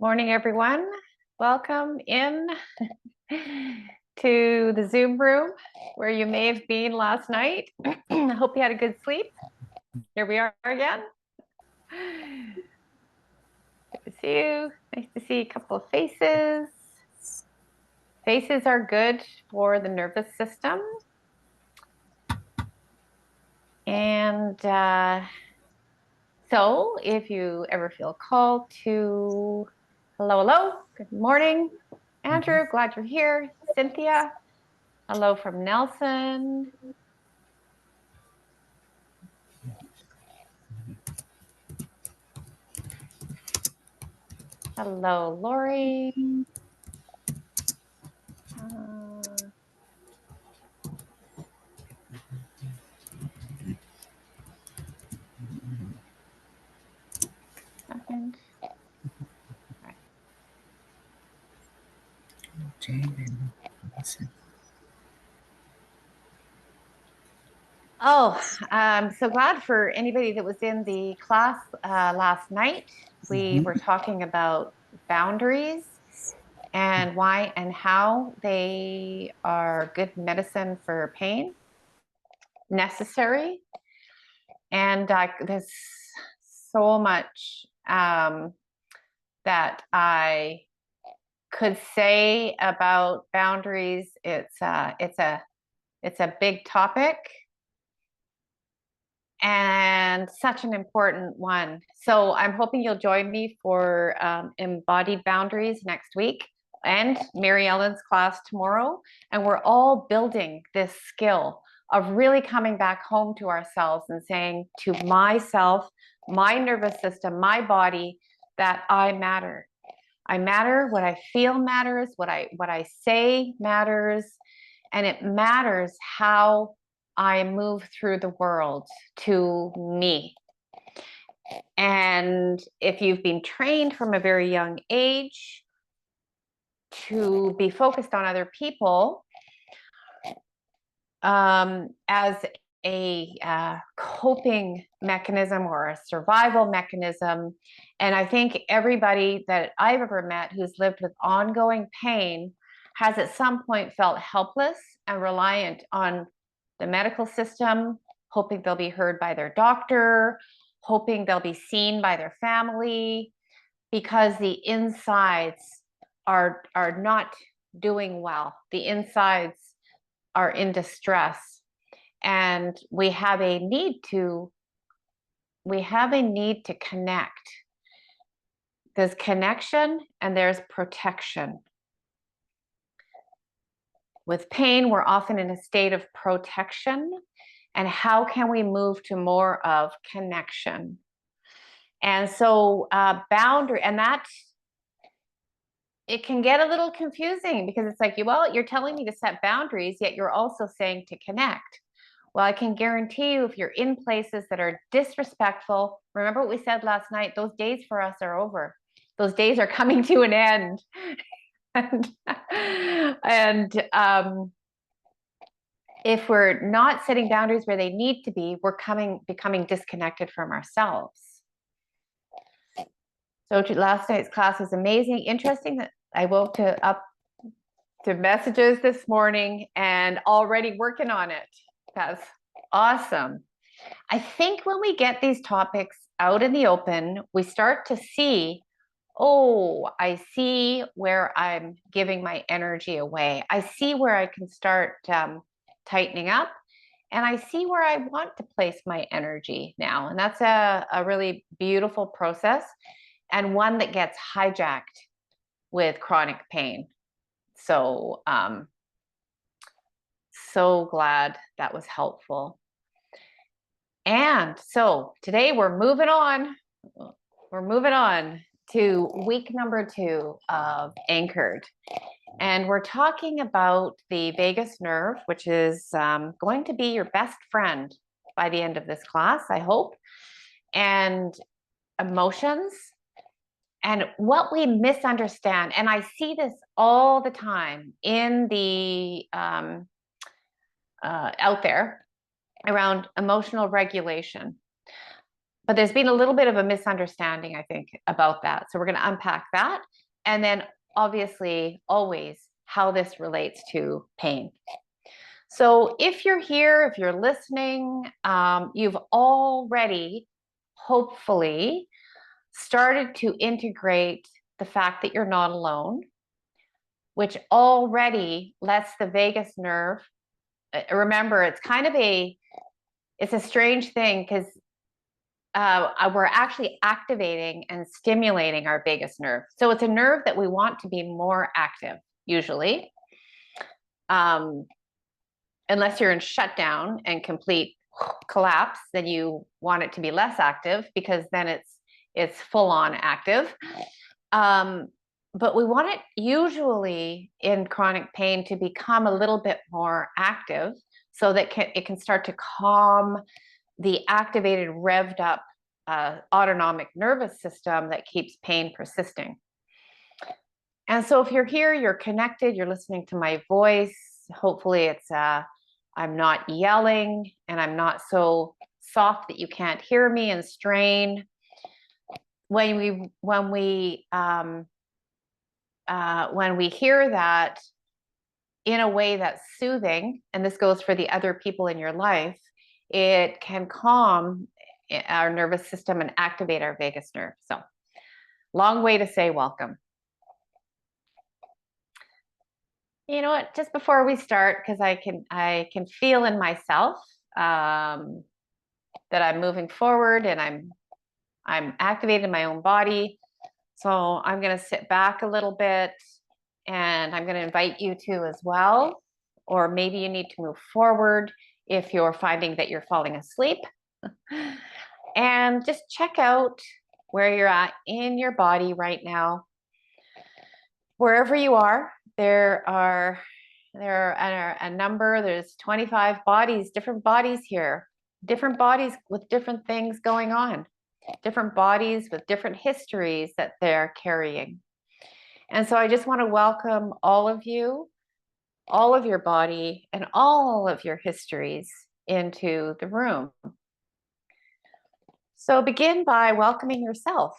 Morning, everyone. Welcome in to the Zoom room where you may have been last night. I hope you had a good sleep. Here we are again. Good to see you. Nice to see a couple of faces. Faces are good for the nervous system. And so if you ever feel called to, hello, good morning, Andrew, glad you're here. Cynthia, hello from Nelson. Hello, Lori. Second. Right. Oh, I'm so glad for anybody that was in the class last night. We were talking about boundaries and why and how they are good medicine for pain, necessary. And there's so much that I could say about boundaries. It's a big topic and such an important one. So I'm hoping you'll join me for embodied boundaries next week and Mary Ellen's class tomorrow. And we're all building this skill of really coming back home to ourselves and saying to myself, my nervous system, my body, that I matter. I matter. What I feel matters. What I say matters. And it matters how I move through the world to me. And if you've been trained from a very young age to be focused on other people as a coping mechanism or a survival mechanism, and I think everybody that I've ever met who's lived with ongoing pain has at some point felt helpless and reliant on the medical system, hoping they'll be heard by their doctor, hoping they'll be seen by their family, because the insides are not doing well. The insides are in distress, and we have a need to connect. There's connection and there's protection. With pain, we're often in a state of protection. And how can we move to more of connection? And so boundary, and that, it can get a little confusing because it's like, well, you're telling me to set boundaries, yet you're also saying to connect. Well, I can guarantee you, if you're in places that are disrespectful, remember what we said last night, those days for us are over. Those days are coming to an end. and if we're not setting boundaries where they need to be, we're becoming disconnected from ourselves. So last night's class was amazing. Interesting that I woke up to messages this morning and already working on it. That's awesome. I think when we get these topics out in the open, we start to see, oh, I see where I'm giving my energy away. I see where I can start tightening up, and I see where I want to place my energy now. And that's a really beautiful process, and one that gets hijacked with chronic pain. So, so glad that was helpful. And so today we're moving on. We're moving on to week number 2 of Anchored. And we're talking about the vagus nerve, which is going to be your best friend by the end of this class, I hope. And emotions and what we misunderstand. And I see this all the time in the out there around emotional regulation. But there's been a little bit of a misunderstanding, I think, about that. So we're going to unpack that. And then obviously, always how this relates to pain. So if you're here, if you're listening, you've already, hopefully, started to integrate the fact that you're not alone, which already lets the vagus nerve. Remember, it's kind of it's a strange thing because we're actually activating and stimulating our vagus nerve. So it's a nerve that we want to be more active, usually. Unless you're in shutdown and complete collapse, then you want it to be less active because then it's full on active. But we want it usually in chronic pain to become a little bit more active so that it can start to calm the activated, revved up autonomic nervous system that keeps pain persisting. And so if you're here, you're connected, you're listening to my voice. Hopefully it's I'm not yelling and I'm not so soft that you can't hear me and strain. When we hear that in a way that's soothing, and this goes for the other people in your life, it can calm our nervous system and activate our vagus nerve. So, long way to say welcome. You know what? Just before we start, because I can feel in myself that I'm moving forward and I'm activating my own body. So I'm going to sit back a little bit, and I'm going to invite you to as well. Or maybe you need to move forward if you're finding that you're falling asleep. And just check out where you're at in your body right now. Wherever you are, there are a number, there's 25 bodies, different bodies here, different bodies with different things going on, different bodies with different histories that they're carrying. And so I just want to welcome all of you, all of your body, and all of your histories into the room. So begin by welcoming yourself,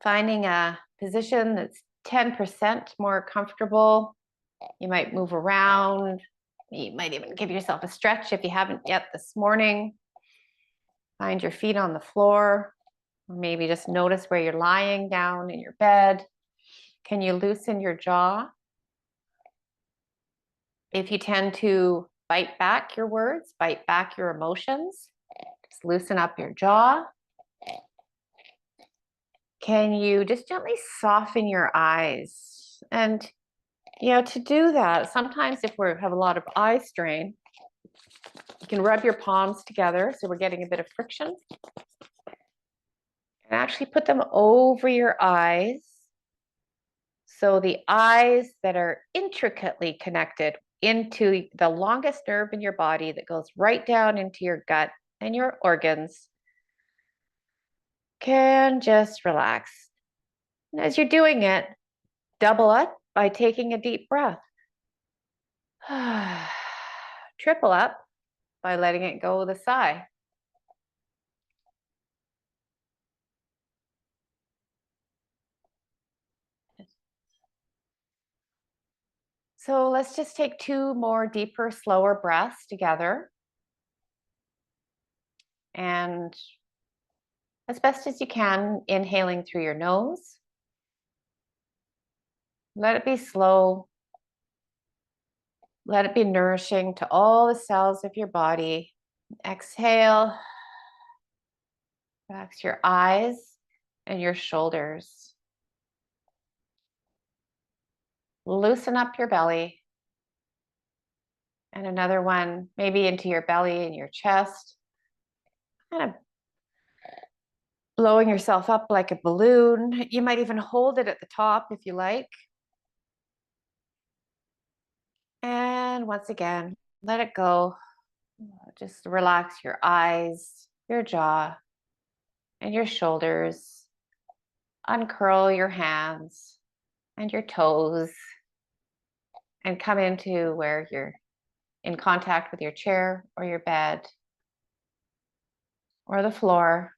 finding a position that's 10% more comfortable. You might move around. You might even give yourself a stretch if you haven't yet this morning. Find your feet on the floor, or maybe just notice where you're lying down in your bed. Can you loosen your jaw? If you tend to bite back your words, bite back your emotions, just loosen up your jaw. Can you just gently soften your eyes? And, to do that, sometimes if we have a lot of eye strain, you can rub your palms together so we're getting a bit of friction. And actually put them over your eyes. So the eyes that are intricately connected into the longest nerve in your body that goes right down into your gut and your organs can just relax. And as you're doing it, double up by taking a deep breath. Triple up by letting it go with a sigh. So let's just take 2 more deeper, slower breaths together. And as best as you can, inhaling through your nose. Let it be slow. Let it be nourishing to all the cells of your body. Exhale. Relax your eyes and your shoulders. Loosen up your belly. And another one, maybe into your belly and your chest. Kind of blowing yourself up like a balloon. You might even hold it at the top if you like. And once again, let it go. Just relax your eyes, your jaw, and your shoulders. Uncurl your hands and your toes and come into where you're in contact with your chair or your bed or the floor.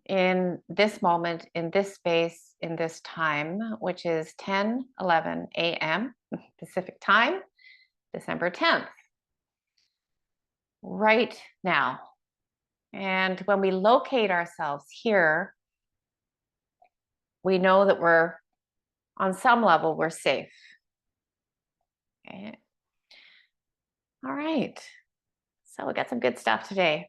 in this moment, in this space, in this time, which is 10:11 a.m. Pacific time, December 10th, right now. And when we locate ourselves here, we know that we're, on some level, we're safe. Okay. All right. So we got some good stuff today.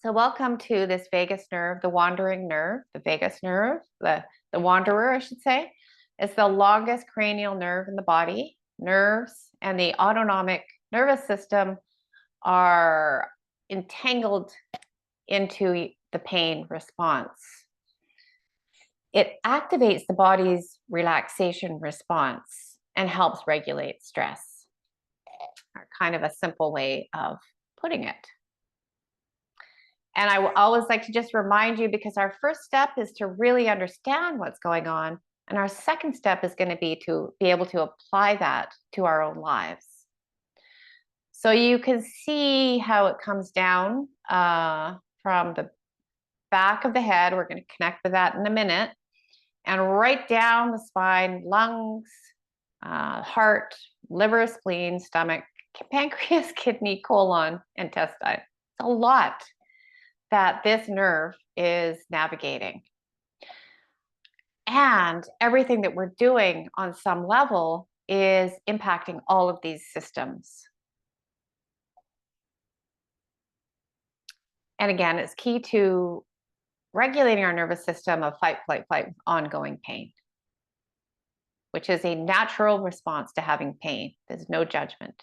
So welcome to this vagus nerve, the wandering nerve, the vagus nerve, the wanderer, I should say. It's the longest cranial nerve in the body. Nerves and the autonomic nervous system are entangled into the pain response. It activates the body's relaxation response and helps regulate stress. Kind of a simple way of putting it. And I will always like to just remind you, because our first step is to really understand what's going on. And our second step is going to be able to apply that to our own lives. So you can see how it comes down from the back of the head. We're going to connect with that in a minute. And right down the spine, lungs, heart, liver, spleen, stomach, pancreas, kidney, colon, intestine. It's a lot that this nerve is navigating. And everything that we're doing on some level is impacting all of these systems. And again, it's key to regulating our nervous system of fight, flight, fight, ongoing pain, which is a natural response to having pain. There's no judgment.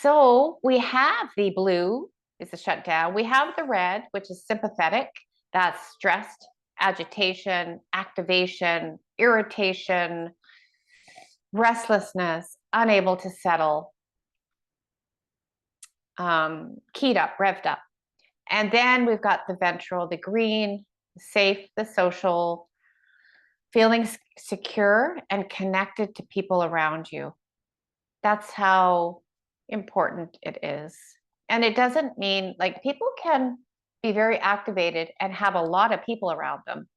So we have the blue, is the shutdown. We have the red, which is sympathetic. That's stressed, agitation, activation, irritation, restlessness, unable to settle, keyed up, revved up. And then we've got the ventral, the green, safe, the social, feeling secure and connected to people around you. That's how important it is. And it doesn't mean, like, people can be very activated and have a lot of people around them.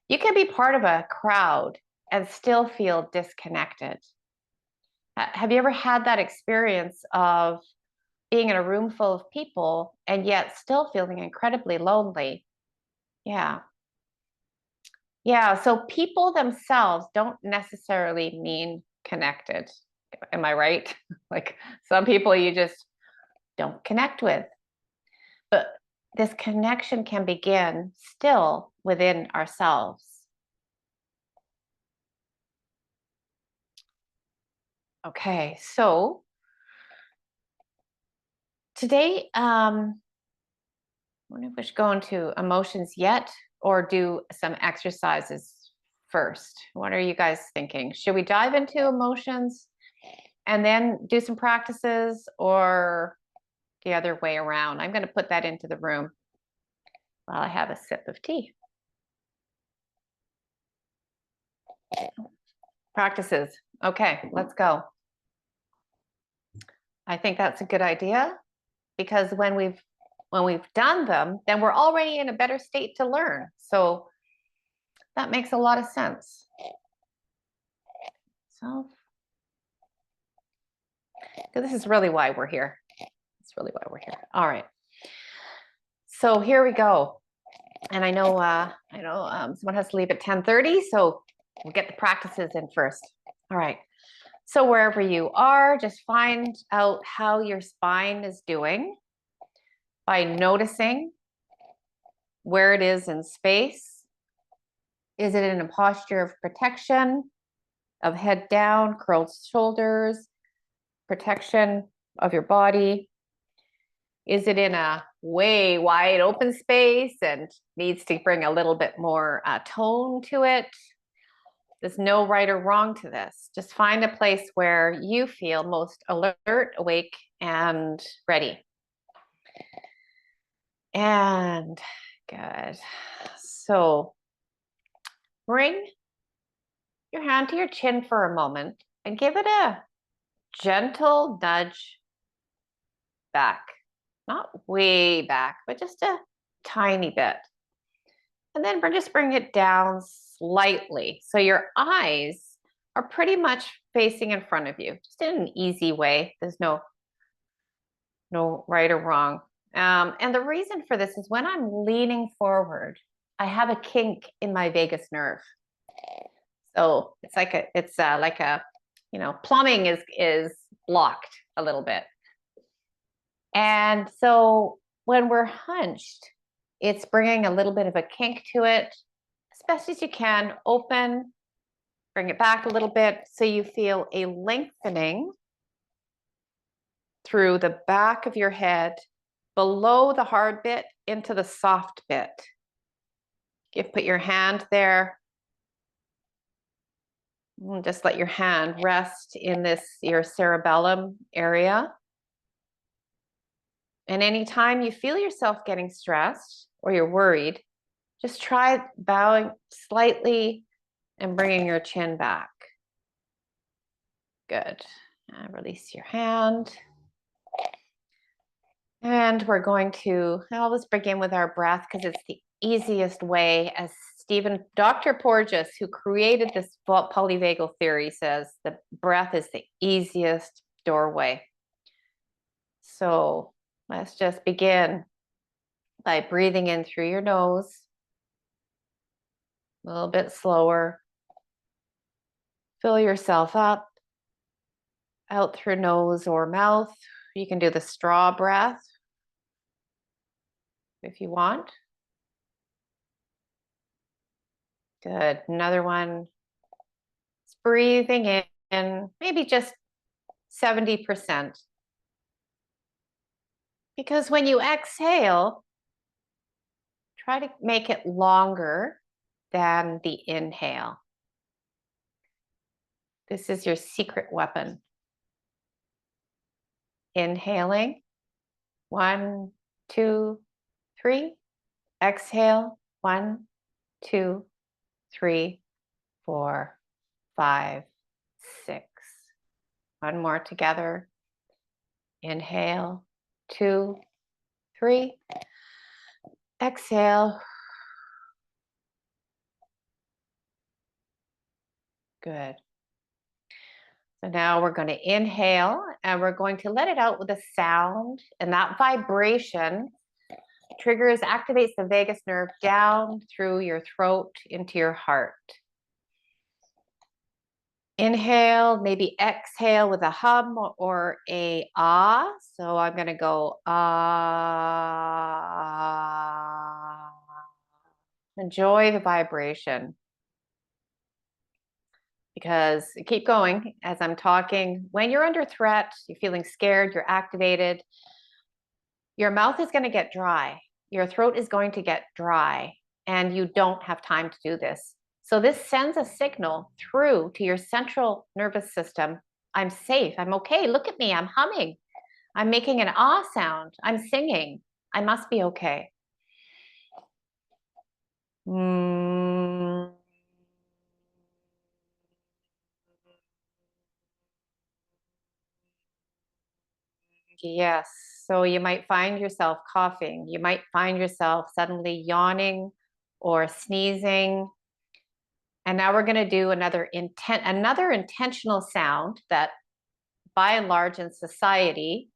You can be part of a crowd and still feel disconnected. Have you ever had that experience of being in a room full of people and yet still feeling incredibly lonely? Yeah. Yeah. So people themselves don't necessarily mean connected. Am I right? Like, some people you just don't connect with. But this connection can begin still within ourselves. Okay, so today, I wonder if we should go into emotions yet or do some exercises first. What are you guys thinking? Should we dive into emotions and then do some practices, or the other way around? I'm going to put that into the room while I have a sip of tea. Practices. Okay, let's go. I think that's a good idea, because when we've done them, then we're already in a better state to learn. So that makes a lot of sense. So this is really why we're here. It's really why we're here. All right. So here we go. And I know someone has to leave at 10:30, so we'll get the practices in first. All right. So wherever you are, just find out how your spine is doing by noticing where it is in space. Is it in a posture of protection, of head down, curled shoulders, protection of your body? Is it in a way wide open space and needs to bring a little bit more tone to it? There's no right or wrong to this. Just find a place where you feel most alert, awake, and ready. And good. So bring your hand to your chin for a moment and give it a gentle nudge back. Not way back, but just a tiny bit. And then we're just bring it down slightly. So your eyes are pretty much facing in front of you, just in an easy way. There's no right or wrong. And the reason for this is when I'm leaning forward, I have a kink in my vagus nerve. So it's like a, plumbing is blocked a little bit. And so when we're hunched, it's bringing a little bit of a kink to it, as best as you can. Open, bring it back a little bit so you feel a lengthening through the back of your head, below the hard bit into the soft bit. You put your hand there. And just let your hand rest in your cerebellum area. And anytime you feel yourself getting stressed or you're worried, just try bowing slightly and bringing your chin back. Good. And release your hand. And we're going to always begin with our breath because it's the easiest way. As Dr. Porges, who created this polyvagal theory, says the breath is the easiest doorway. So let's just begin by breathing in through your nose, a little bit slower. Fill yourself up, out through nose or mouth. You can do the straw breath if you want. Good. Another one. It's breathing in maybe just 70%. Because when you exhale, try to make it longer than the inhale. This is your secret weapon. Inhaling, 1, 2, 3. Exhale, 1, 2, 3, 4, 5, 6. One more together. Inhale, 2, 3. Exhale. Good. So now we're going to inhale and we're going to let it out with a sound, and that vibration activates the vagus nerve down through your throat into your heart. Inhale, maybe exhale with a hum or a ah. So I'm going to go ah. Enjoy the vibration. Because keep going as I'm talking. When you're under threat, you're feeling scared, you're activated, your mouth is going to get dry. Your throat is going to get dry, and you don't have time to do this. So this sends a signal through to your central nervous system. I'm safe. I'm okay. Look at me. I'm humming. I'm making an ah sound. I'm singing. I must be okay. Yes. So you might find yourself coughing. You might find yourself suddenly yawning or sneezing. And now we're going to do another intentional sound that, by and large, in society,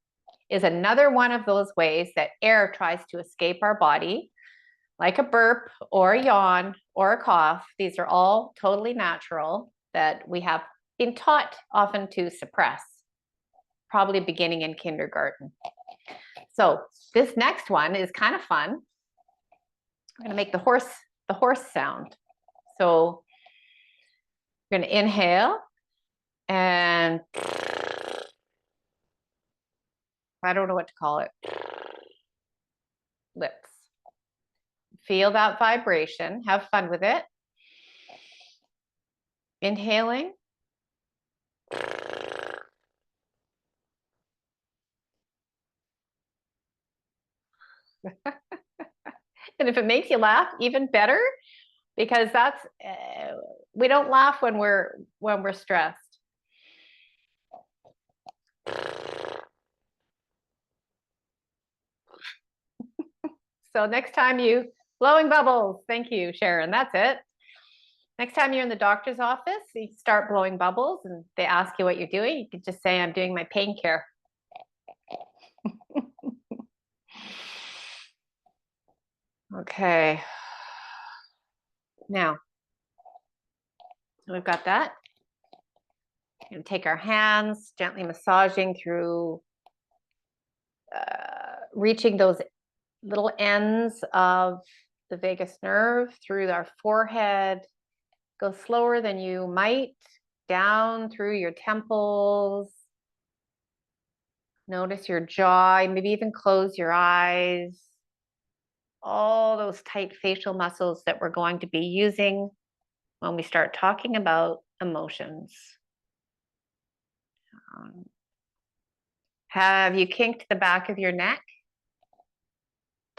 is another one of those ways that air tries to escape our body, like a burp or a yawn or a cough. These are all totally natural that we have been taught often to suppress, probably beginning in kindergarten. So this next one is kind of fun. I'm going to make the horse sound. So we're going to inhale and I don't know what to call it. Lips. Feel that vibration. Have fun with it. Inhaling. And if it makes you laugh, even better, because that's we don't laugh when we're stressed. So next time you, blowing bubbles. Thank you, Sharon. That's it. Next time you're in the doctor's office, you start blowing bubbles and they ask you what you're doing. You can just say, I'm doing my pain care. Okay. Now, we've got that. We're going to take our hands, gently massaging through, reaching those little ends of the vagus nerve through our forehead. Go slower than you might, down through your temples. Notice your jaw, maybe even close your eyes. All those tight facial muscles that we're going to be using when we start talking about emotions. Have you kinked the back of your neck?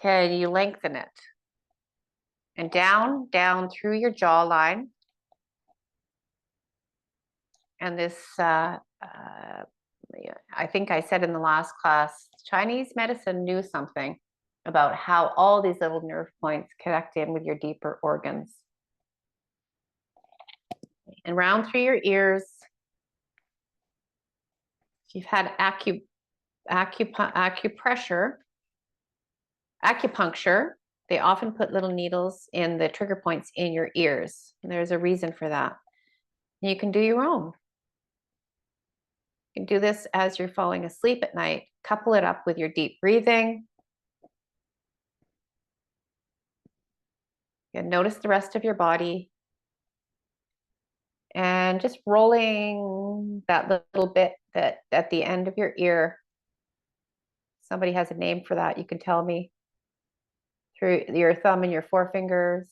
Can you lengthen it? And down through your jawline. And this, I think I said in the last class, Chinese medicine knew something about how all these little nerve points connect in with your deeper organs. And round through your ears. If you've had acupuncture, they often put little needles in the trigger points in your ears. And there's a reason for that. You can do your own. You can do this as you're falling asleep at night. Couple it up with your deep breathing. And notice the rest of your body. And just rolling that little bit that at the end of your ear. Somebody has a name for that. You can tell me. Through your thumb and your forefingers.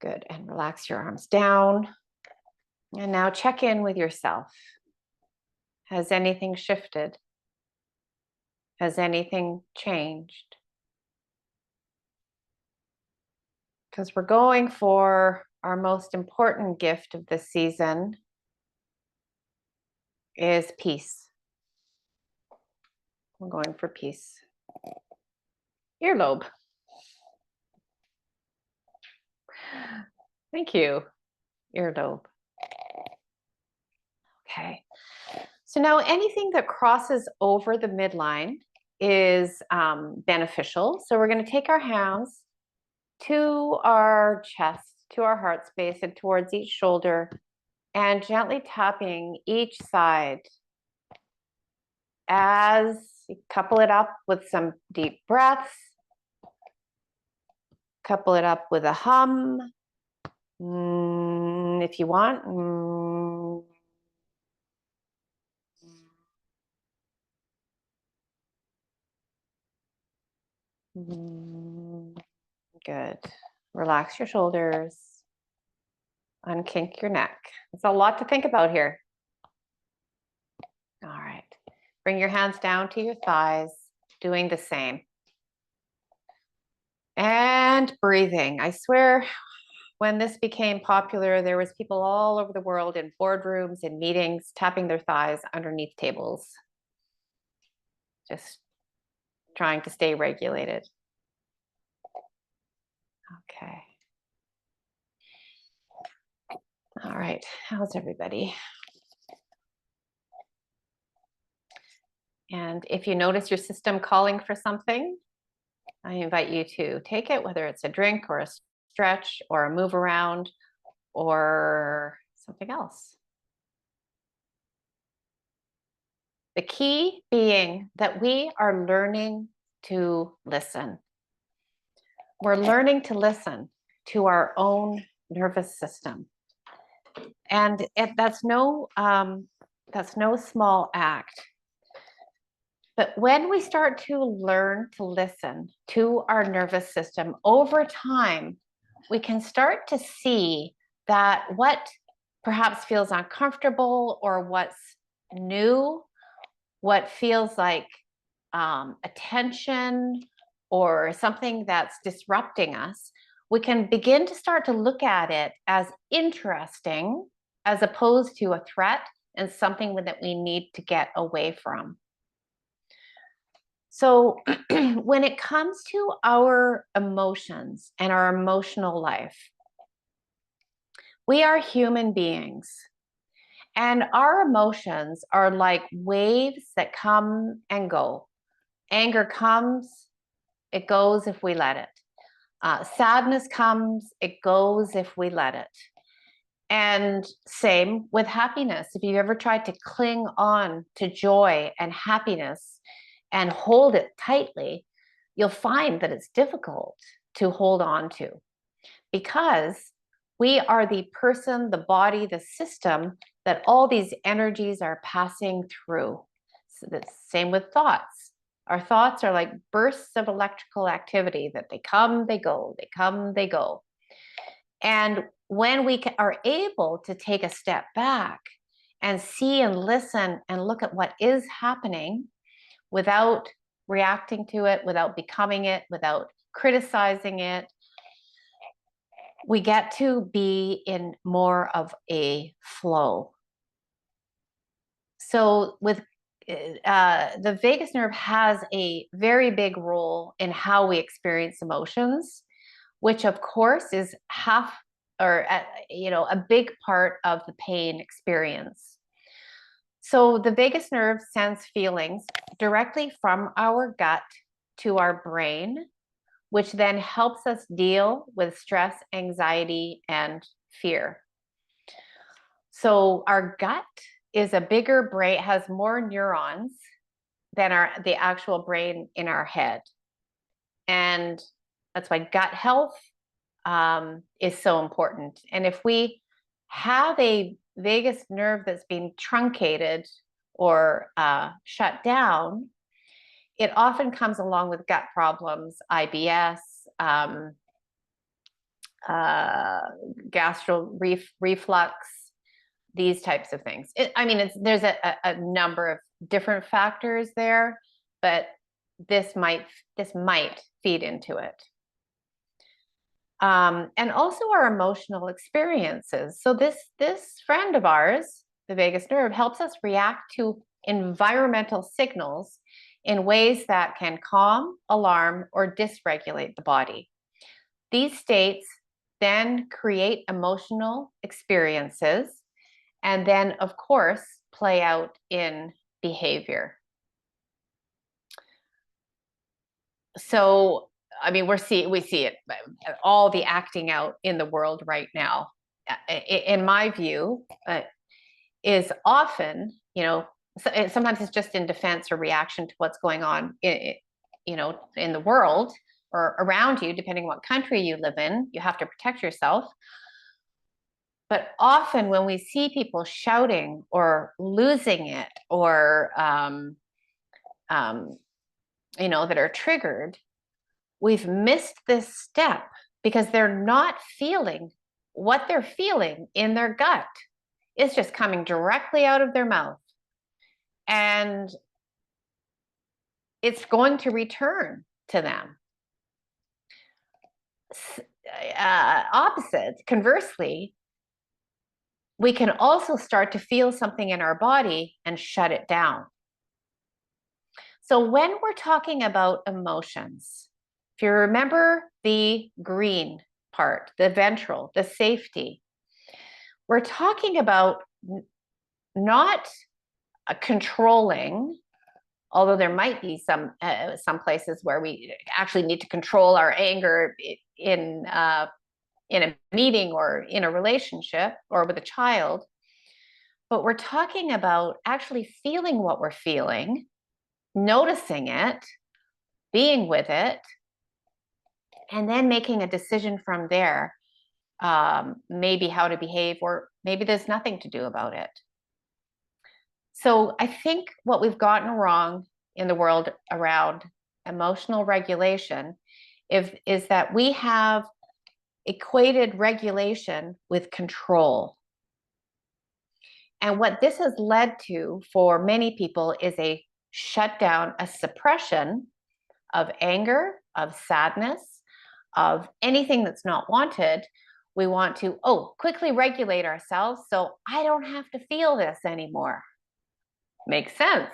Good. And relax your arms down. And now check in with yourself. Has anything shifted? Has anything changed? Because we're going for our most important gift of this season is peace. We're going for peace. Earlobe. Thank you. Earlobe. Okay. So now anything that crosses over the midline is beneficial. So we're going to take our hands to our chest, to our heart space, and towards each shoulder, and gently tapping each side as you couple it up with some deep breaths. Couple it up with a hum. If you want. Good. Relax your shoulders. Unkink your neck. It's a lot to think about here. All right. Bring your hands down to your thighs, doing the same. And breathing. I swear, when this became popular, there was people all over the world in boardrooms and meetings tapping their thighs underneath tables. Just trying to stay regulated. Okay. All right. How's everybody? And if you notice your system calling for something, I invite you to take it, whether it's a drink or a stretch or a move around or something else. The key being that we are learning to listen. We're learning to listen to our own nervous system. And that's no small act. But when we start to learn to listen to our nervous system over time, we can start to see that what perhaps feels uncomfortable or what's new, what feels like attention or something that's disrupting us, we can begin to start to look at it as interesting as opposed to a threat and something that we need to get away from. So, when it comes to our emotions and our emotional life, we are human beings, and our emotions are like waves that come and go. Anger comes, it goes if we let it. Sadness comes, it goes if we let it. And same with happiness. If you ever tried to cling on to joy and happiness and hold it tightly, you'll find that it's difficult to hold on to, because we are the person, the body, the system that all these energies are passing through. So the same with thoughts. Our thoughts are like bursts of electrical activity that they come, they go, they come, they go. And when we are able to take a step back and see and listen and look at what is happening without reacting to it, without becoming it, without criticizing it, we get to be in more of a flow. So with the vagus nerve has a very big role in how we experience emotions, which of course is half or a big part of the pain experience. So the vagus nerve sends feelings directly from our gut to our brain, which then helps us deal with stress, anxiety, and fear. So our gut is a bigger brain, has more neurons than the actual brain in our head. And that's why gut health is so important. And if we have a vagus nerve that's been truncated or shut down, it often comes along with gut problems, IBS, reflux, these types of things. There's a number of different factors there, but this might feed into it. And also our emotional experiences. So this friend of ours, the vagus nerve, helps us react to environmental signals in ways that can calm, alarm, or dysregulate the body. These states then create emotional experiences and then, of course, play out in behavior. So, we see it, all the acting out in the world right now, in my view, is often, sometimes it's just in defense or reaction to what's going on, in the world or around you, depending what country you live in. You have to protect yourself. But often when we see people shouting or losing it or, that are triggered, we've missed this step because they're not feeling what they're feeling in their gut. It's just coming directly out of their mouth. And it's going to return to them. Opposite, conversely, we can also start to feel something in our body and shut it down. So when we're talking about emotions, if you remember the green part, the ventral, the safety, we're talking about not controlling, although there might be some places where we actually need to control our anger in a meeting or in a relationship or with a child. But we're talking about actually feeling what we're feeling, noticing it, being with it, and then making a decision from there, maybe how to behave, or maybe there's nothing to do about it. So I think what we've gotten wrong in the world around emotional regulation is that we have equated regulation with control. And what this has led to for many people is a shutdown, a suppression of anger, of sadness, of anything that's not wanted. We want to, quickly regulate ourselves so I don't have to feel this anymore. Makes sense.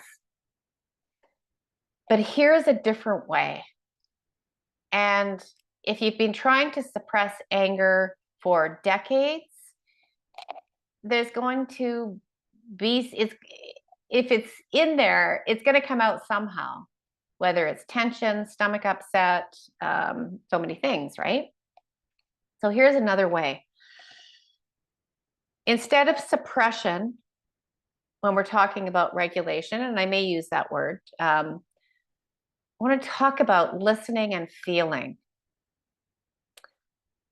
But here's a different way. And if you've been trying to suppress anger for decades, there's going to be, if it's in there, it's going to come out somehow, whether it's tension, stomach upset, so many things, right? So here's another way. Instead of suppression, when we're talking about regulation, and I may use that word, I want to talk about listening and feeling.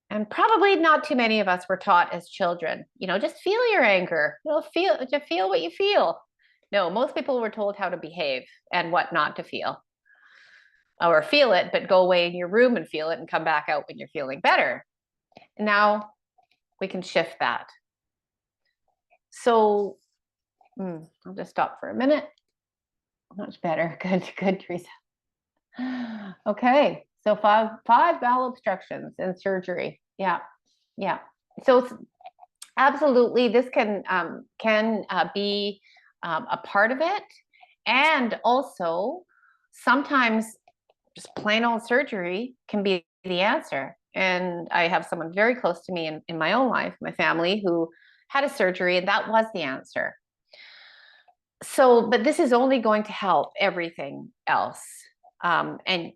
And probably not too many of us were taught as children, just feel your anger. Just feel what you feel. No, most people were told how to behave and what not to feel. Or feel it, but go away in your room and feel it and come back out when you're feeling better. Now we can shift that. So I'll just stop for a minute. Much better. Good, Teresa. Okay, so five bowel obstructions and surgery. Yeah. So absolutely, this can be a part of it, and also sometimes just plain old surgery can be the answer. And I have someone very close to me in my own life, my family, who had a surgery, and that was the answer. So, but this is only going to help everything else. And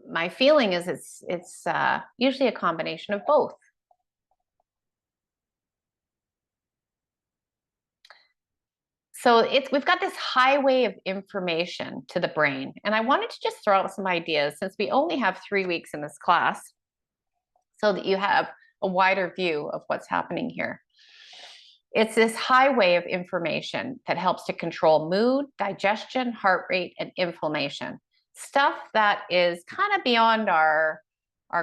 my feeling is it's usually a combination of both. So we've got this highway of information to the brain. And I wanted to just throw out some ideas since we only have 3 weeks in this class so that you have a wider view of what's happening here. It's this highway of information that helps to control mood, digestion, heart rate, and inflammation. Stuff that is kind of beyond our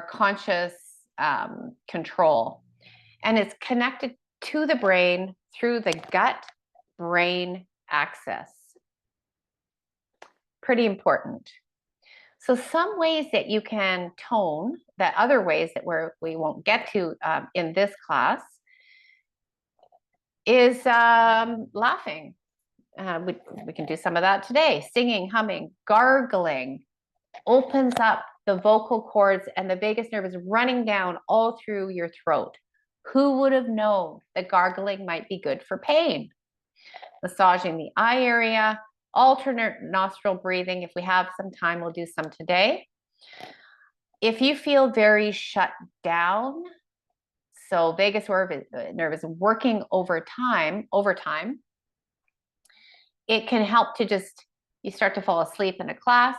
conscious control. And it's connected to the brain through the gut-brain axis. Pretty important. So some ways that you can tone, that other ways that we won't get to in this class, is laughing. We can do some of that today. Singing, humming, gargling opens up the vocal cords, and the vagus nerve is running down all through your throat. Who would have known that gargling might be good for pain? Massaging the eye area, alternate nostril breathing. If we have some time, we'll do some today. If you feel very shut down, so vagus nerve is working overtime, it can help to you start to fall asleep in a class.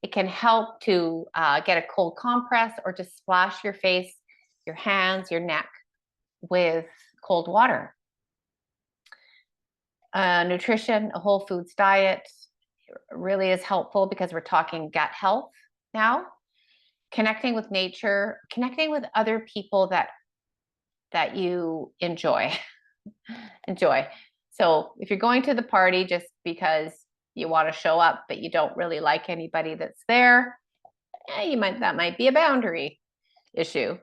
It can help to get a cold compress or just splash your face, your hands, your neck with cold water. Nutrition, a whole foods diet really is helpful because we're talking gut health now. Connecting with nature, connecting with other people that you enjoy. So if you're going to the party just because you want to show up, but you don't really like anybody that's there, that might be a boundary issue.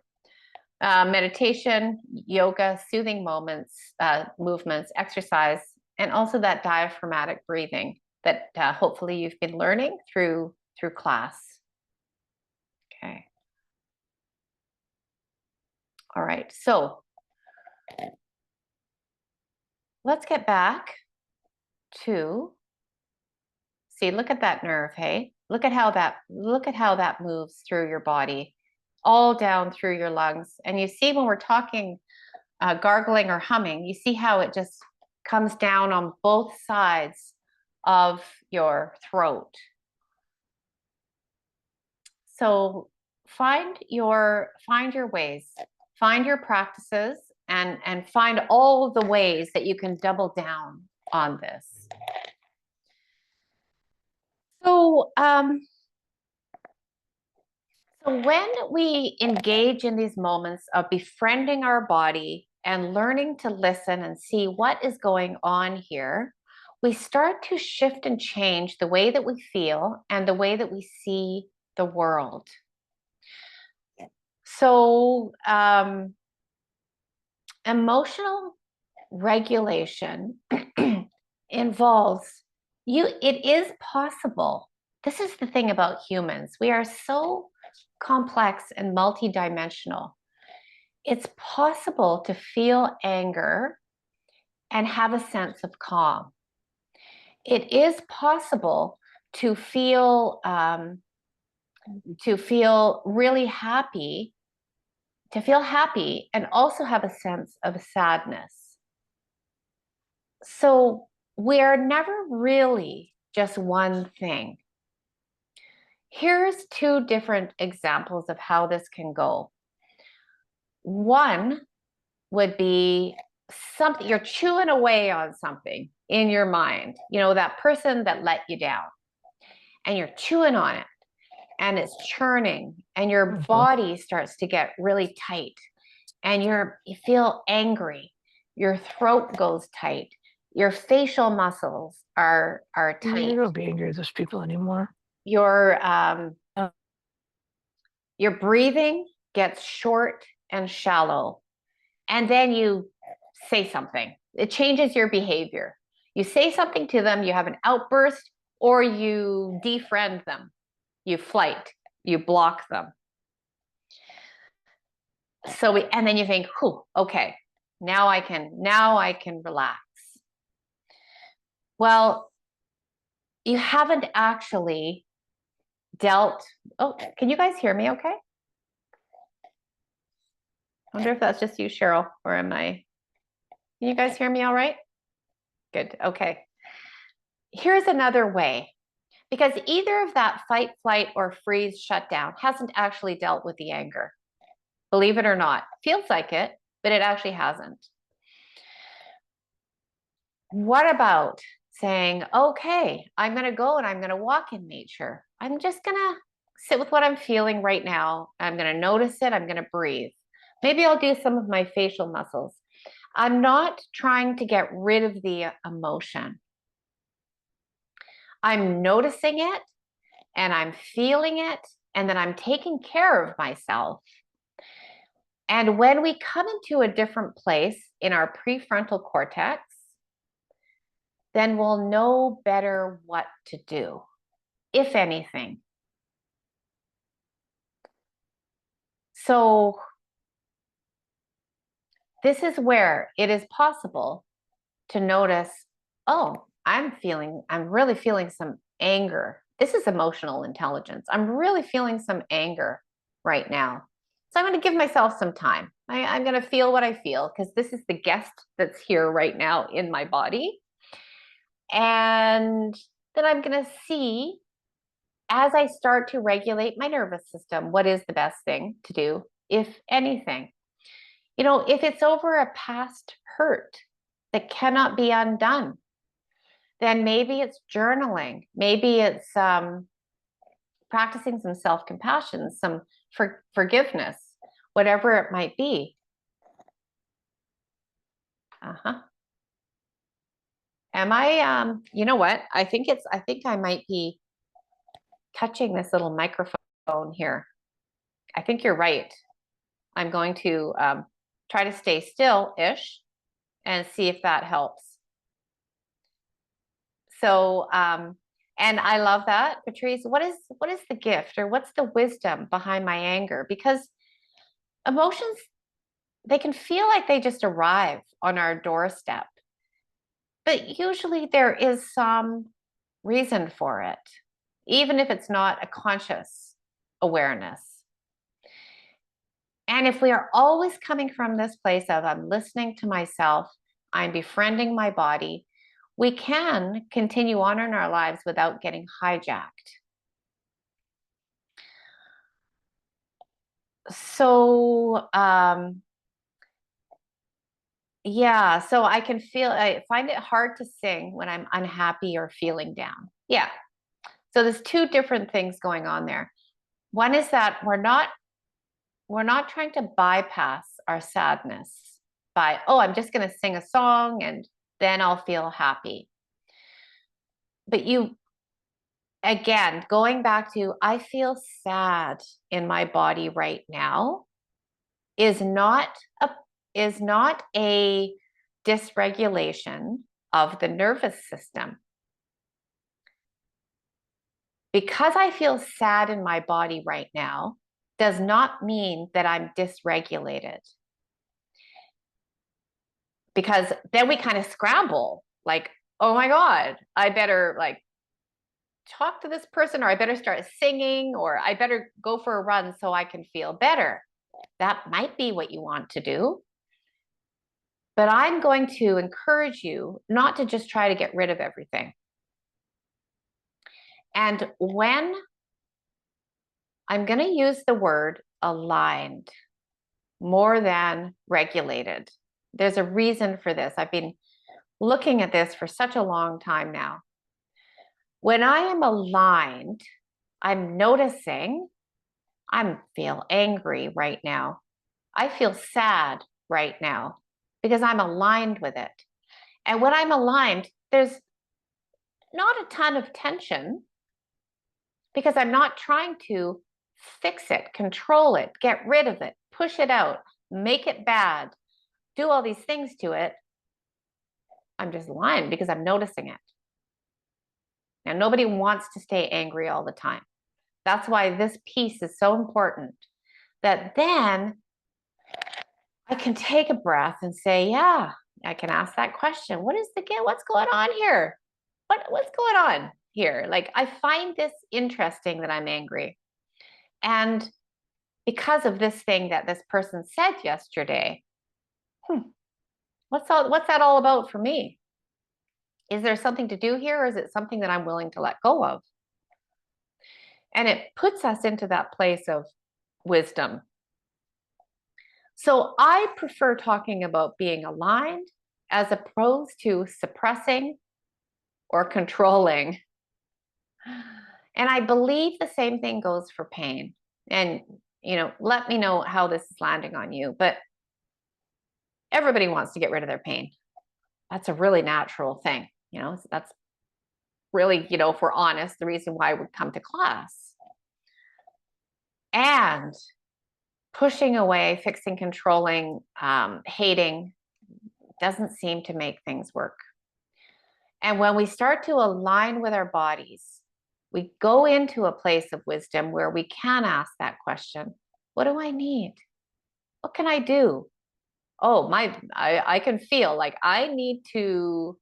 Meditation, yoga, soothing movements, exercise, and also that diaphragmatic breathing that hopefully you've been learning through class. Okay. All right, so let's get back to, look at that nerve, hey? Look at how that moves through your body, all down through your lungs. And you see when we're talking gargling or humming, you see how it just comes down on both sides of your throat. So find your ways, find your practices, and find all the ways that you can double down on this. So, so when we engage in these moments of befriending our body and learning to listen and see what is going on here, we start to shift and change the way that we feel and the way that we see the world. So, emotional regulation involves it is possible this is the thing about humans. We are so complex and multidimensional. It's possible to feel anger and have a sense of calm. It is possible to feel really happy, to feel happy and also have a sense of sadness. So we're never really just one thing. Here's two different examples of how this can go. One would be something you're chewing away on, something in your mind, you know, that person that let you down, and you're chewing on it and it's churning, and your body starts to get really tight, and you feel angry, your throat goes tight, your facial muscles are tight. I don't be angry with those people anymore. Your breathing gets short and shallow, and then you say something. It changes your behavior. You say something to them, you have an outburst, or you defriend them, you flight, you block them. And then you think, whew, okay, now I can relax. Well, you haven't actually dealt. Oh, can you guys hear me okay? I wonder if that's just you, Cheryl, or am I? Can you guys hear me all right? Good, okay. Here's another way, because either of that fight, flight, or freeze shutdown hasn't actually dealt with the anger. Believe it or not, feels like it, but it actually hasn't. What about saying, okay, I'm going to go and I'm going to walk in nature. I'm just going to sit with what I'm feeling right now. I'm going to notice it. I'm going to breathe. Maybe I'll do some of my facial muscles. I'm not trying to get rid of the emotion. I'm noticing it and I'm feeling it, and then I'm taking care of myself. And when we come into a different place in our prefrontal cortex, then we'll know better what to do, if anything. So this is where it is possible to notice, oh, I'm really feeling some anger. This is emotional intelligence. I'm really feeling some anger right now. So I'm going to give myself some time. I'm going to feel what I feel, because this is the guest that's here right now in my body. And then I'm going to see, as I start to regulate my nervous system, what is the best thing to do, if anything. You know, if it's over a past hurt that cannot be undone, then maybe it's journaling. Maybe it's practicing some self-compassion, some forgiveness, whatever it might be. Am I, you know what? I think I might be touching this little microphone here. I think you're right. I'm going to try to stay still-ish and see if that helps. So, and I love that, Patrice. What is the gift, or what's the wisdom behind my anger? Because emotions, they can feel like they just arrive on our doorstep, but usually there is some reason for it, even if it's not a conscious awareness. And if we are always coming from this place of, I'm listening to myself, I'm befriending my body, we can continue on in our lives without getting hijacked. So, yeah, so I find it hard to sing when I'm unhappy or feeling down. Yeah. So there's two different things going on there. One is that we're not trying to bypass our sadness by, oh, I'm just going to sing a song and then I'll feel happy. But again, going back to, I feel sad in my body right now, is not a dysregulation of the nervous system. Because I feel sad in my body right now does not mean that I'm dysregulated. Because then we kind of scramble, like, oh my God, I better like talk to this person, or I better start singing, or I better go for a run so I can feel better. That might be what you want to do. But I'm going to encourage you not to just try to get rid of everything. And when I'm going to use the word aligned more than regulated, there's a reason for this. I've been looking at this for such a long time now. When I am aligned, I'm noticing I feel angry right now. I feel sad right now because I'm aligned with it. And when I'm aligned, there's not a ton of tension because I'm not trying to fix it, control it, get rid of it, push it out, make it bad, do all these things to it. I'm just aligned because I'm noticing it. Now, nobody wants to stay angry all the time. That's why this piece is so important, that then I can take a breath and say, yeah, I can ask that question. What's going on here? What's going on here? Like, I find this interesting that I'm angry. And because of this thing that this person said yesterday, what's that all about for me? Is there something to do here, or is it something that I'm willing to let go of? And it puts us into that place of wisdom. So I prefer talking about being aligned as opposed to suppressing or controlling. And I believe the same thing goes for pain. And, let me know how this is landing on you. But everybody wants to get rid of their pain. That's a really natural thing. That's really, if we're honest, the reason why we come to class. And pushing away, fixing, controlling, hating doesn't seem to make things work. And when we start to align with our bodies, we go into a place of wisdom where we can ask that question. What do I need? What can I do? Oh, I can feel like I need to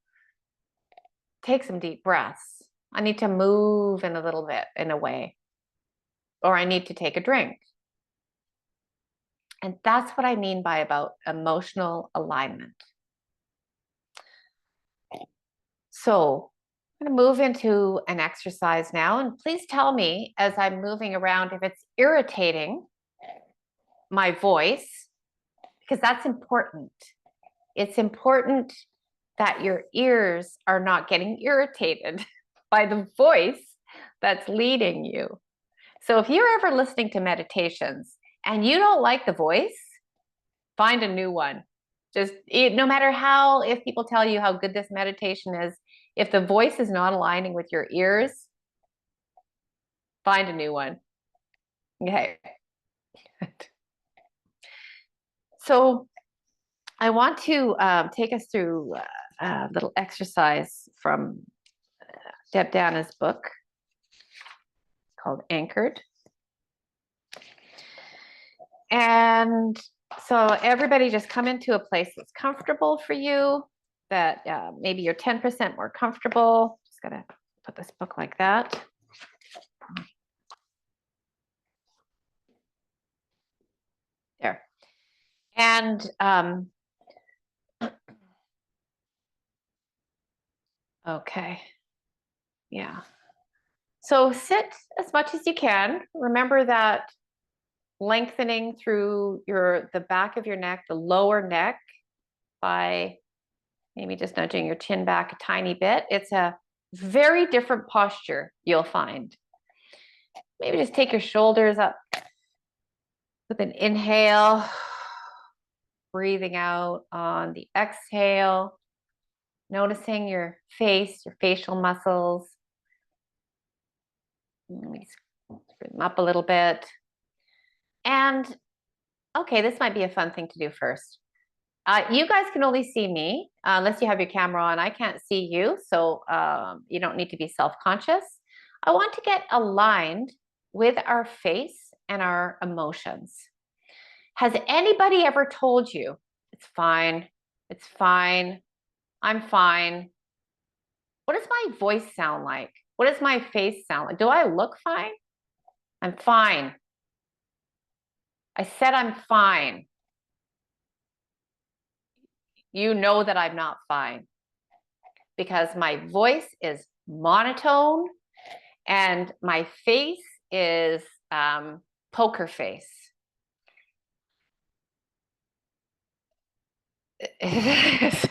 take some deep breaths. I need to move in a little bit in a way, or I need to take a drink. And that's what I mean by about emotional alignment. So I'm going to move into an exercise now. And please tell me as I'm moving around if it's irritating my voice, because that's important. It's important that your ears are not getting irritated by the voice that's leading you. So if you're ever listening to meditations and you don't like the voice, find a new one. Just no matter if people tell you how good this meditation is, if the voice is not aligning with your ears, find a new one. Okay. So I want to take us through a little exercise from Deb Dana's book called Anchored. And so everybody just come into a place that's comfortable for you, that maybe you're 10% more comfortable. Just gotta put this book like that. There. And okay. Yeah. So sit as much as you can. Remember that lengthening through the back of your neck, the lower neck, by maybe just nudging your chin back a tiny bit. It's a very different posture, you'll find. Maybe just take your shoulders up with an inhale, breathing out on the exhale, noticing your face, your facial muscles. Let me bring them up a little bit. And okay, this might be a fun thing to do first. You guys can only see me unless you have your camera on. I can't see you, so you don't need to be self-conscious. I want to get aligned with our face and our emotions. Has anybody ever told you, it's fine, I'm fine? What does my voice sound like? What does my face sound like? Do I look fine? I'm fine. I said I'm fine. You know that I'm not fine because my voice is monotone and my face is poker face.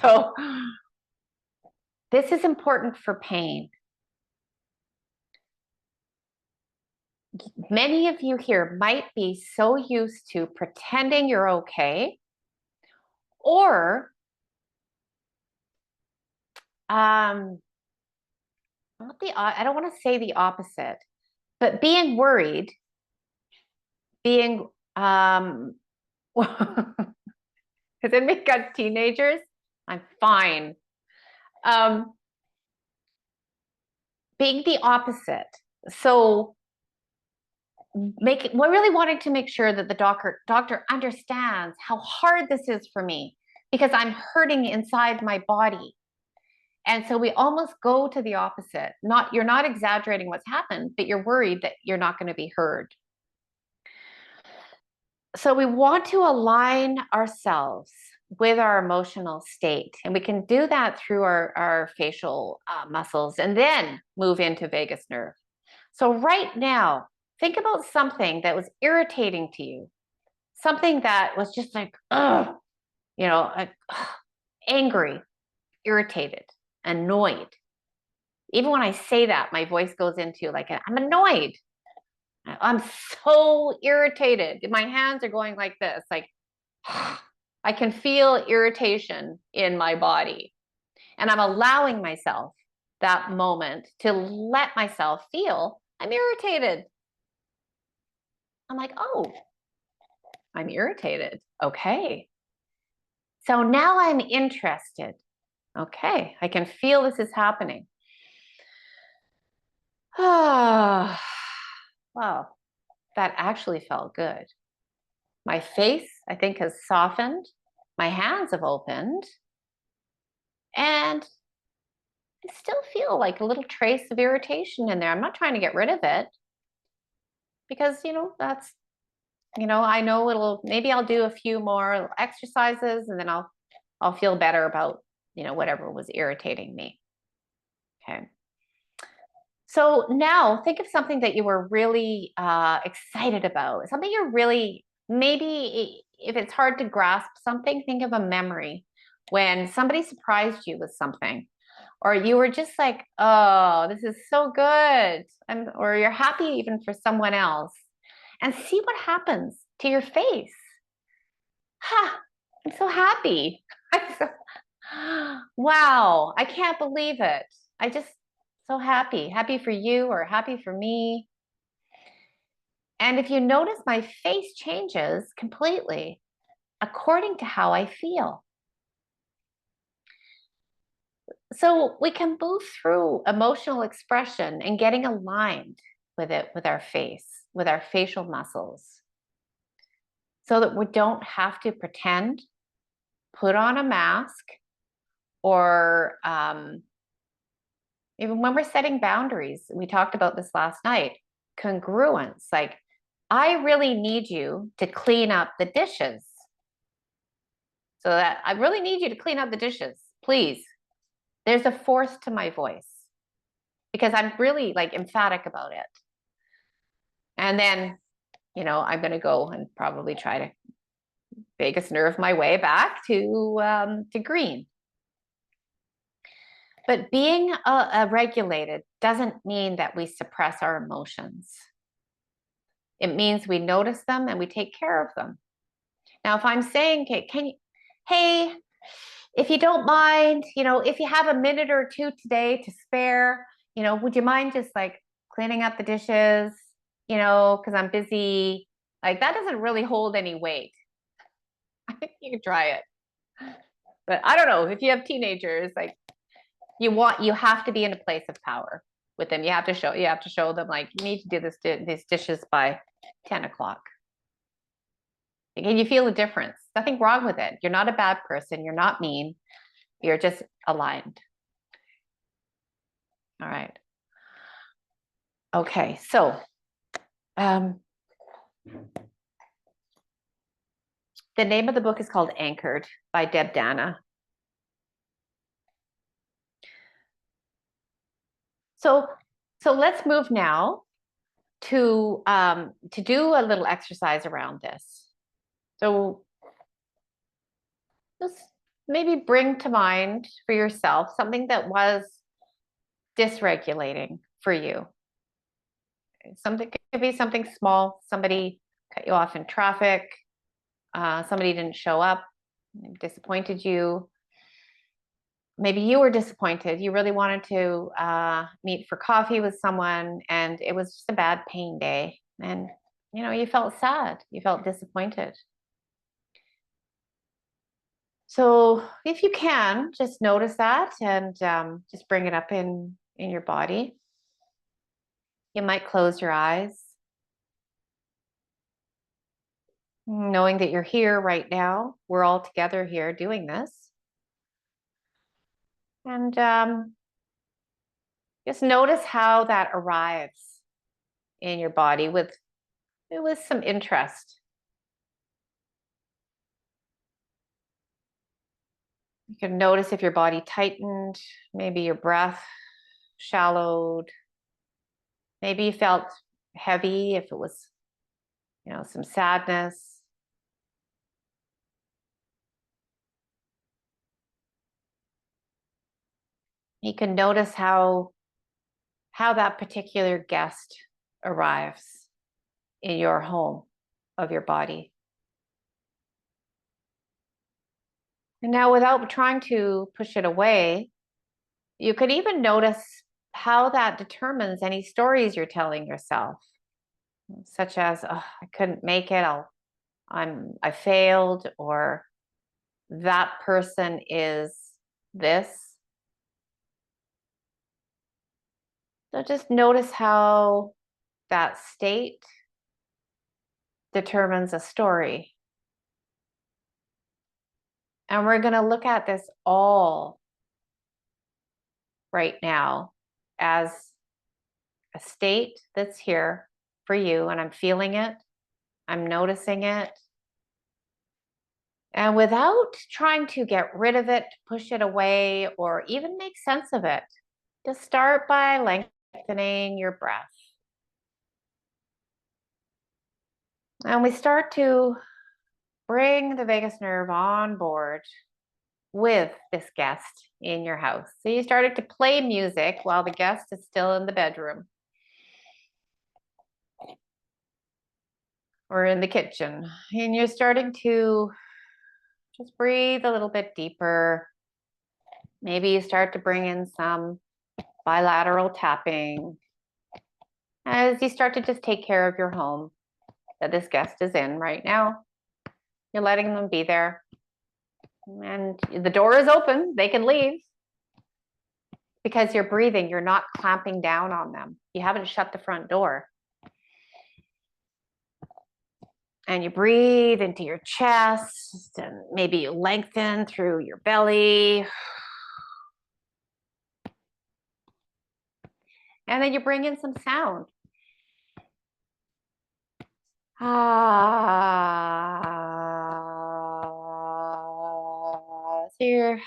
So this is important for pain. Many of you here might be so used to pretending you're okay, or I don't want to say the opposite, but being worried, being because then we got teenagers. I'm fine. Being the opposite. So we're really wanting to make sure that the doctor understands how hard this is for me because I'm hurting inside my body. And so we almost go to the opposite. You're not exaggerating what's happened, but you're worried that you're not going to be heard. So we want to align ourselves with our emotional state. And we can do that through our facial muscles and then move into vagus nerve. So right now, think about something that was irritating to you, something that was just like, ugh, angry, irritated, annoyed. Even when I say that, my voice goes into like, I'm annoyed. I'm so irritated. My hands are going like this, like, I can feel irritation in my body. And I'm allowing myself that moment to let myself feel I'm irritated. I'm like, oh, I'm irritated. Okay. So now I'm interested. Okay. I can feel this is happening. Oh, wow. That actually felt good. My face, I think, has softened. My hands have opened. And I still feel like a little trace of irritation in there. I'm not trying to get rid of it because, that's, I know maybe I'll do a few more exercises and then I'll feel better about, whatever was irritating me. Okay. So now think of something that you were really excited about, something you're really, maybe if it's hard to grasp something, think of a memory when somebody surprised you with something, or you were just like, oh, this is so good. Or you're happy even for someone else, and see what happens to your face. Ha, I'm so happy. Wow, I can't believe it. I just so happy for you or happy for me. And if you notice, my face changes completely according to how I feel. So we can move through emotional expression and getting aligned with it, with our face, with our facial muscles, so that we don't have to pretend, put on a mask, or even when we're setting boundaries. We talked about this last night, congruence. Like, I really need you to clean up the dishes. So that I really need you to clean up the dishes, please. There's a force to my voice because I'm really like emphatic about it. And then, I'm going to go and probably try to vagus nerve my way back to green. But being regulated doesn't mean that we suppress our emotions. It means we notice them and we take care of them. Now, if I'm saying, okay, hey, if you don't mind, if you have a minute or two today to spare, would you mind just like cleaning up the dishes, because I'm busy. Like, that doesn't really hold any weight. I think you could try it. But I don't know, if you have teenagers, like, you have to be in a place of power. with them. You have to show them, like, you need to do these dishes by 10 o'clock. And you feel a difference. Nothing wrong with it. You're not a bad person. You're not mean. You're just aligned. All right. Okay, so the name of the book is called Anchored by Deb Dana. So let's move now to do a little exercise around this. So just maybe bring to mind for yourself something that was dysregulating for you. Something could be something small. Somebody cut you off in traffic. Somebody didn't show up, disappointed you. Maybe you were disappointed. You really wanted to meet for coffee with someone, and it was just a bad pain day. And, you felt sad. You felt disappointed. So if you can, just notice that and just bring it up in your body. You might close your eyes, knowing that you're here right now. We're all together here doing this. And just notice how that arrives in your body with some interest. You can notice if your body tightened, maybe your breath shallowed, maybe you felt heavy if it was, some sadness. You can notice how that particular guest arrives in your home of your body. And now, without trying to push it away, you could even notice how that determines any stories you're telling yourself, such as, oh, I couldn't make it, I failed, or that person is this. So just notice how that state determines a story. And we're going to look at this all right now as a state that's here for you, and I'm feeling it, I'm noticing it. And without trying to get rid of it, push it away, or even make sense of it, just start by lengthening your breath. And we start to bring the vagus nerve on board with this guest in your house. So you started to play music while the guest is still in the bedroom or in the kitchen. And you're starting to just breathe a little bit deeper. Maybe you start to bring in some bilateral tapping as you start to just take care of your home that this guest is in right now. You're letting them be there. And the door is open. They can leave because you're breathing. You're not clamping down on them. You haven't shut the front door. And you breathe into your chest, and maybe you lengthen through your belly. And then you bring in some sound. So you're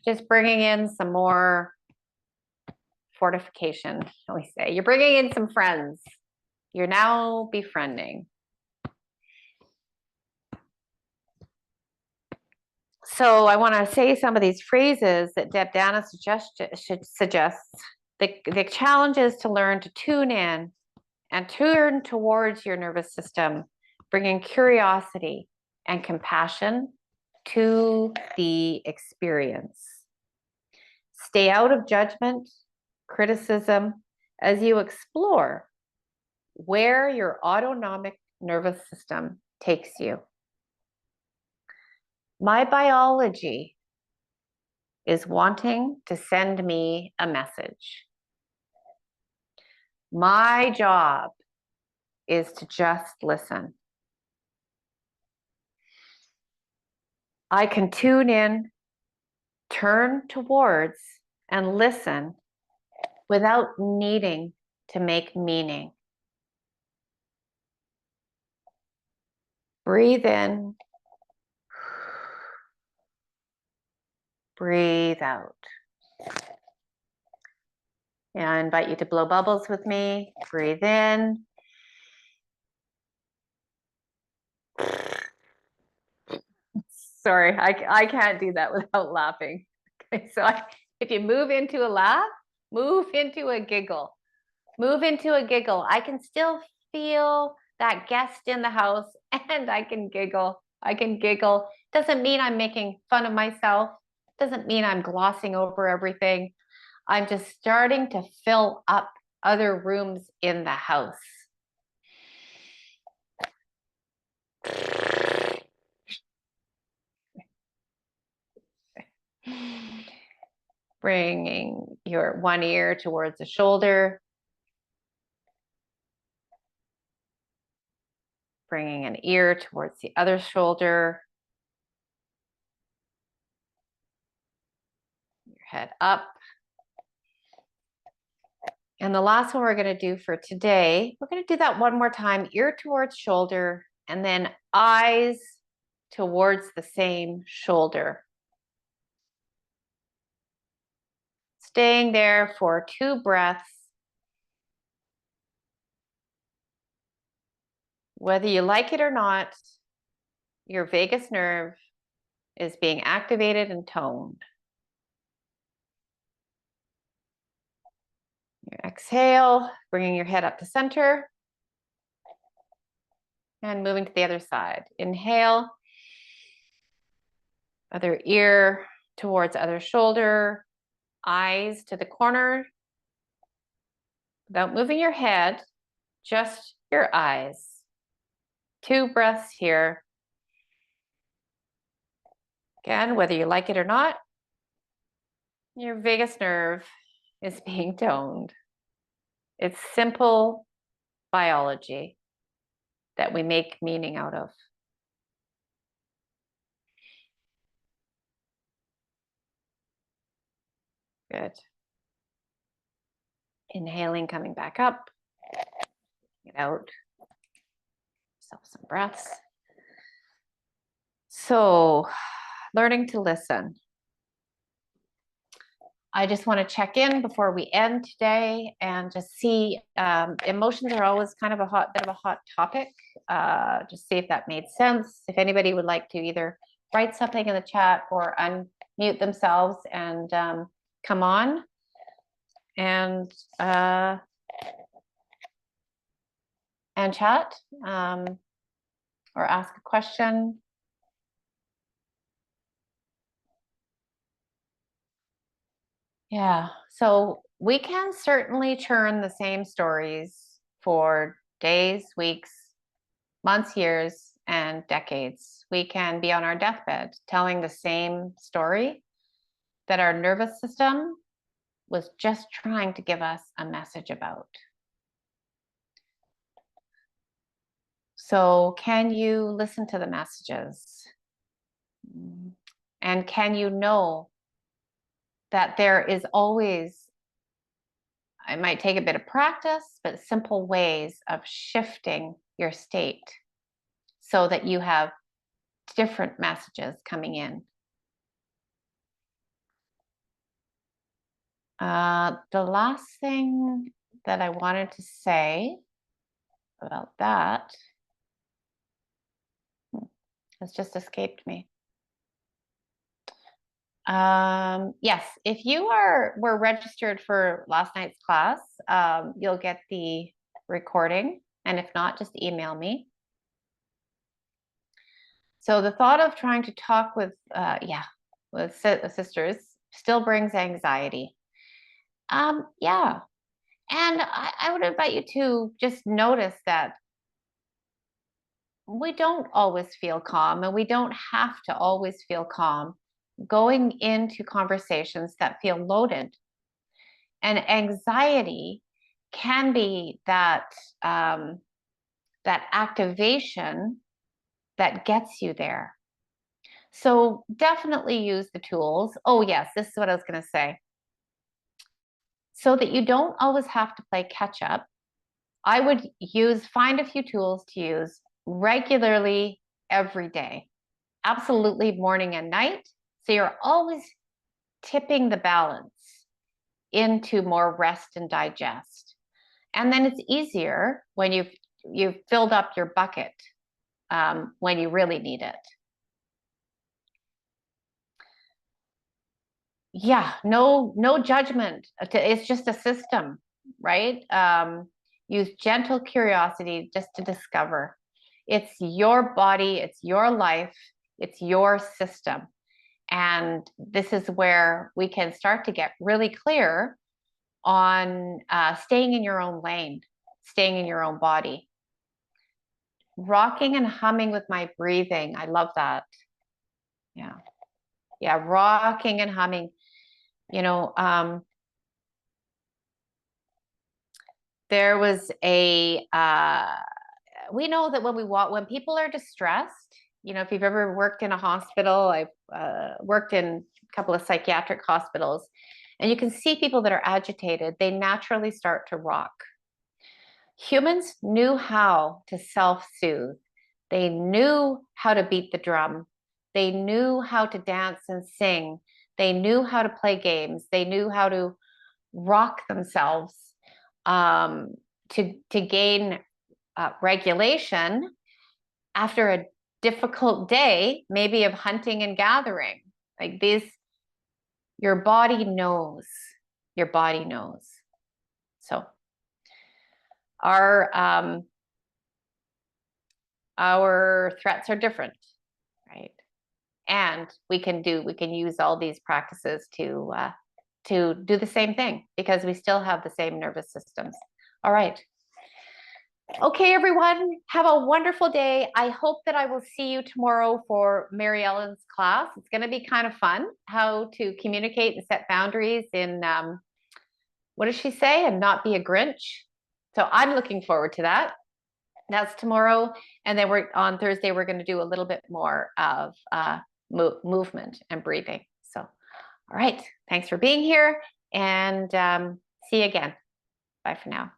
just bringing in some more fortification, shall we say. You're bringing in some friends. You're now befriending. So I want to say some of these phrases that Deb Dana suggests. The challenge is to learn to tune in and turn towards your nervous system, bringing curiosity and compassion to the experience. Stay out of judgment, criticism, as you explore where your autonomic nervous system takes you. My biology is wanting to send me a message. My job is to just listen. I can tune in, turn towards, and listen without needing to make meaning. Breathe in, breathe out. And I invite you to blow bubbles with me. Breathe in. Sorry, I can't do that without laughing. Okay, so if you move into a laugh, move into a giggle. Move into a giggle. I can still feel that guest in the house and I can giggle. I can giggle. Doesn't mean I'm making fun of myself. Doesn't mean I'm glossing over everything. I'm just starting to fill up other rooms in the house. Bringing your one ear towards the shoulder. Bringing an ear towards the other shoulder. Your head up. And the last one we're going to do for today, we're going to do that one more time, ear towards shoulder, and then eyes towards the same shoulder. Staying there for 2 breaths. Whether you like it or not, your vagus nerve is being activated and toned. Exhale, bringing your head up to center. And moving to the other side. Inhale. Other ear towards other shoulder. Eyes to the corner. Without moving your head, just your eyes. 2 breaths here. Again, whether you like it or not, your vagus nerve is being toned. It's simple biology that we make meaning out of. Good. Inhaling, coming back up. Get out. Yourself some breaths. So, learning to listen. I just want to check in before we end today and just see, emotions are always kind of a bit of a hot topic. Just see if that made sense. If anybody would like to either write something in the chat or unmute themselves and come on and chat or ask a question. Yeah, so we can certainly churn the same stories for days, weeks, months, years, and decades. We can be on our deathbed telling the same story that our nervous system was just trying to give us a message about. So can you listen to the messages? And can you know that there is always, it might take a bit of practice, but simple ways of shifting your state so that you have different messages coming in. The last thing that I wanted to say about that has just escaped me. Yes, if you were registered for last night's class, you'll get the recording, and if not, just email me. So the thought of trying to talk with sisters still brings anxiety. Yeah, and I would invite you to just notice that we don't always feel calm, and we don't have to always feel calm going into conversations that feel loaded. And anxiety can be that that activation that gets you there. So definitely use the tools. Oh yes, this is what I was going to say. So that you don't always have to play catch up, I would find a few tools to use regularly every day. Absolutely morning and night. So you're always tipping the balance into more rest and digest. And then it's easier when you've filled up your bucket when you really need it. Yeah, no judgment. It's just a system, right? Use gentle curiosity just to discover. It's your body, it's your life, it's your system. And this is where we can start to get really clear on staying in your own lane, staying in your own body. Rocking and humming with my breathing. I love that. Yeah. Yeah. Rocking and humming. You know, there was we know that when people are distressed, you know, if you've ever worked in a hospital, I've worked in a couple of psychiatric hospitals, and you can see people that are agitated, they naturally start to rock. Humans knew how to self-soothe. They knew how to beat the drum. They knew how to dance and sing. They knew how to play games. They knew how to rock themselves to gain regulation after a difficult day, maybe of hunting and gathering. Like this, your body knows. Your body knows. So our threats are different, right? And we can use all these practices to do the same thing because we still have the same nervous systems. All right. Okay, everyone, have a wonderful day. I hope that I will see you tomorrow for Mary Ellen's class. It's going to be kind of fun how to communicate and set boundaries in, what does she say? And not be a Grinch. So I'm looking forward to that. That's tomorrow. And then on Thursday, we're going to do a little bit more of movement and breathing. So, all right. Thanks for being here and see you again. Bye for now.